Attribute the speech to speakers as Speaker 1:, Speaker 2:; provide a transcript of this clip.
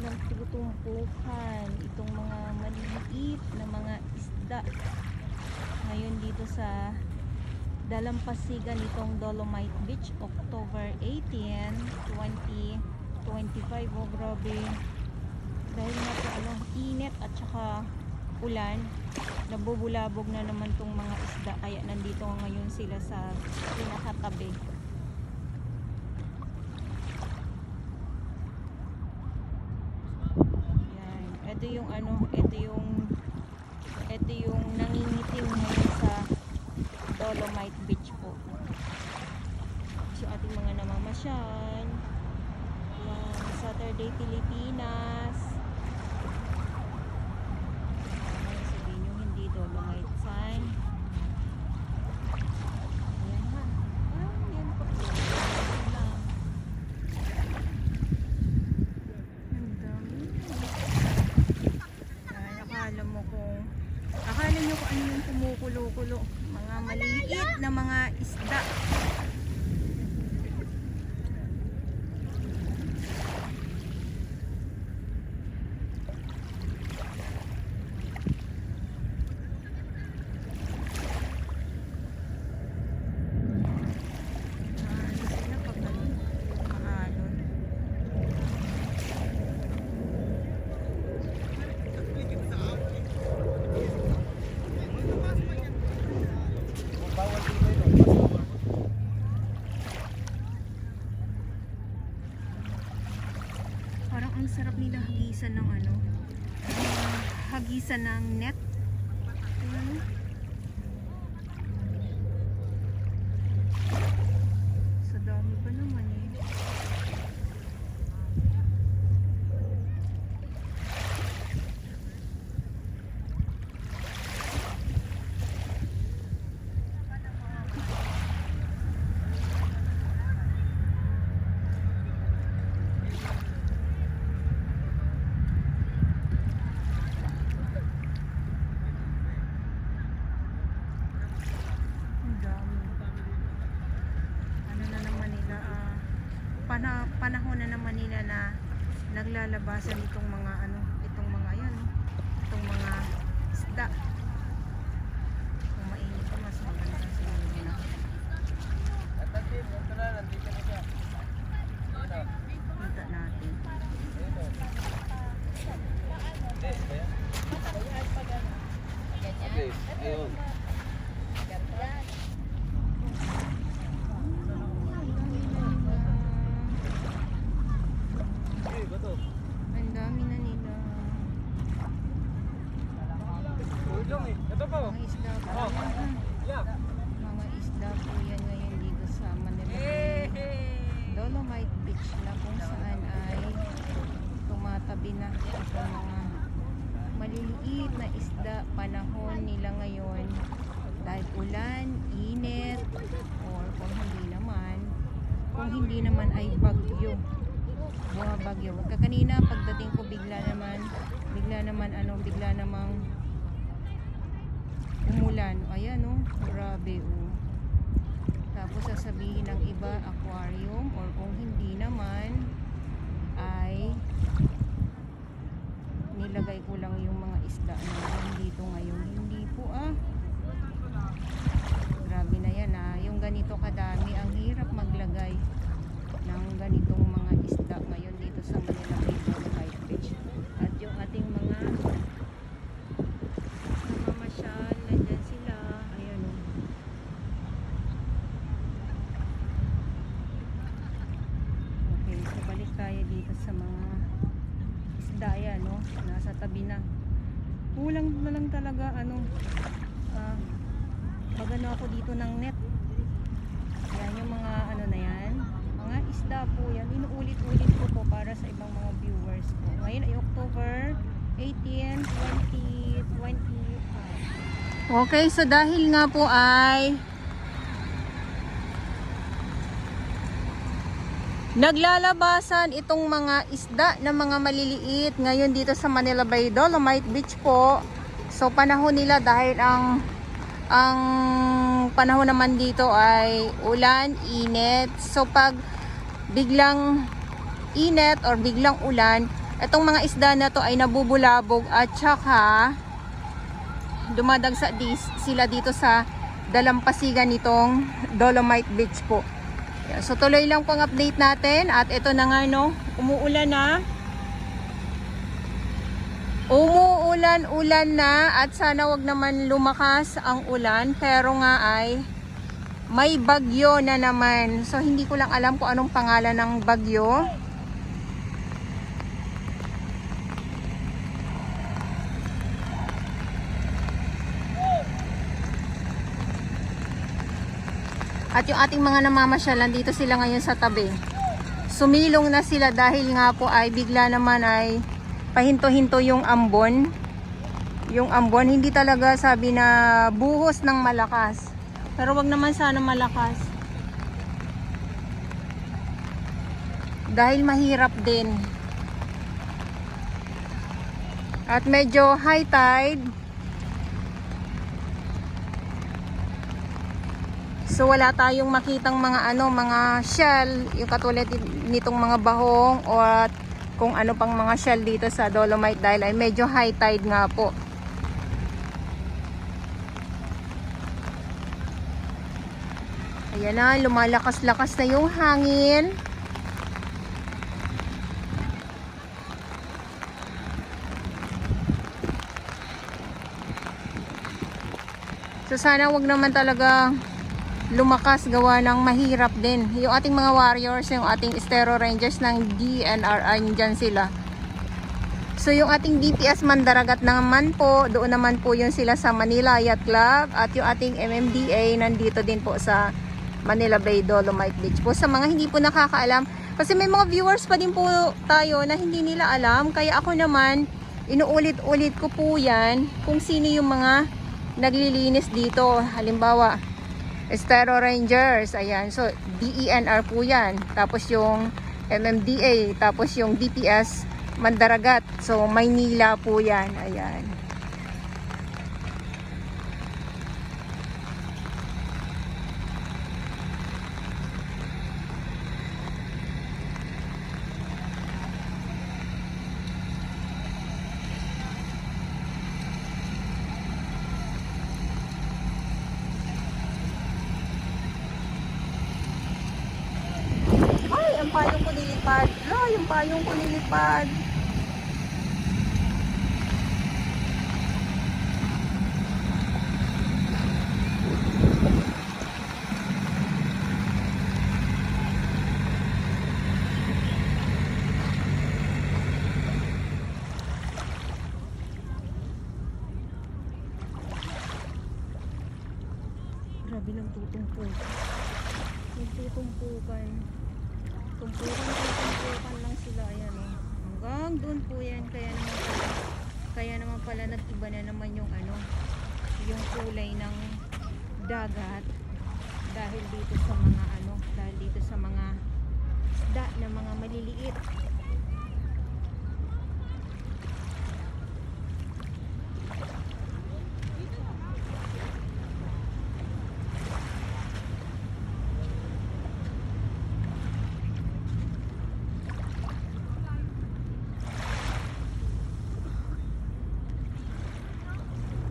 Speaker 1: nagtutumpukan itong mga maliliit na mga isda ngayon dito sa dalampasigan itong Dolomite Beach, October 18, 2025. Oh, grabe. Dahil nga po init at saka ulan, nabubulabog na naman tong mga isda, kaya nandito ngayon sila sa pinakatabi. Yan. Ito yung nangingitim ngayon sa Dolomite Beach po. So ating mga namamasyal. Yan, Saturday Pilipinas. Sabihin nyo hindi Dolomite sign. Ayan ha. Yan po. Ang dami. Yan, akala nyo kung ano yung kumukulo-kulo. Mga maliliit na mga isda. Parang ang sarap nila hagisan ng hagisan ng net. Sa dami pa naman eh. Panahon na naman nila na naglalabasan itong mga itong mga isda. Kung mainit pa, mas maganda siguro na. Kita natin.
Speaker 2: Okay, ayun.
Speaker 1: Ang dami na nila.
Speaker 2: Ito po.
Speaker 1: Mga isda po. Mga isda po yan ngayon dito sa Manila Dolomite Beach na kung saan ay tumatabi na itong mga maliliit na isda. Panahon nila ngayon dahil ulan, init, or kung hindi naman ay bagyo. Bagyo. Kanina pagdating ko bigla namang umulan. Ayan grabe Tapos sasabihin ng iba aquarium, or kung hindi naman ay nilagay ko lang yung mga isda na dito ngayon. Hindi po grabe na yan yung ganito kadami, ang hirap maglagay ng ganitong mga isda ngayon dito sa Manila Dolomite Beach. At yung ating mga namamasyal, nandyan sila. Ayan Okay, so balik tayo dito sa mga isda. Ayan nasa tabi na. Kulang na lang talaga magano ako dito ng net. Yan yung mga na yan, mga isda po yan. Inuulit-ulit ko po para sa ibang mga viewers ko. Ngayon ay October 18, 2025. Okay, so dahil nga po ay naglalabasan itong mga isda na mga maliliit ngayon dito sa Manila Bay Dolomite Beach po. So panahon nila dahil ang panahon naman dito ay ulan, init. So pag biglang init or biglang ulan Itong mga isda na to ay nabubulabog at saka dumadagsa sila dito sa dalampasigan nitong Dolomite Beach po. So tuloy lang po ang update natin at ito na nga no, umuulan na. Umuulan na at sana wag naman lumakas ang ulan pero nga ay may bagyo na naman. So hindi ko lang alam kung anong pangalan ng bagyo. At yung ating mga namamasyalan dito sila ngayon sa tabi. Sumilong na sila dahil nga po ay bigla naman ay pahinto-hinto yung ambon. Yung ambon hindi talaga sabi na buhos ng malakas. Pero wag naman sana malakas. Dahil mahirap din. At medyo high tide. So wala tayong makitang mga mga shell, yung katulad nitong mga bahong o kung ano pang mga shell dito sa Dolomite dahil ay medyo high tide nga po. Ayan na, lumalakas-lakas na yung hangin. So sana wag naman talaga lumakas gawa ng mahirap din. Yung ating mga warriors, yung ating Estero Rangers ng DNRI, dyan sila. So yung ating DPS Mandaragat naman po, doon naman po yun sila sa Manila Yacht Club. At yung ating MMDA nandito din po sa Manila Bay Dolomite Beach po. Sa mga hindi po nakakaalam, kasi may mga viewers pa din po tayo na hindi nila alam. Kaya ako naman, inuulit-ulit ko po yan kung sino yung mga naglilinis dito. Halimbawa, Estero Rangers, ayan. So, DENR po yan. Tapos yung MMDA, tapos yung DPS Mandaragat. So, Maynila po yan. Ayan. Ang payong ko nilipad. Yung payong ko nilipad. Grabe lang tutumpo. Nagtutumpukan. Tumpukan lang sila, ayan oh. Hanggang doon po yan, kaya naman pala nag-iba na naman yung yung kulay ng dagat dahil dito sa mga isda na mga maliliit.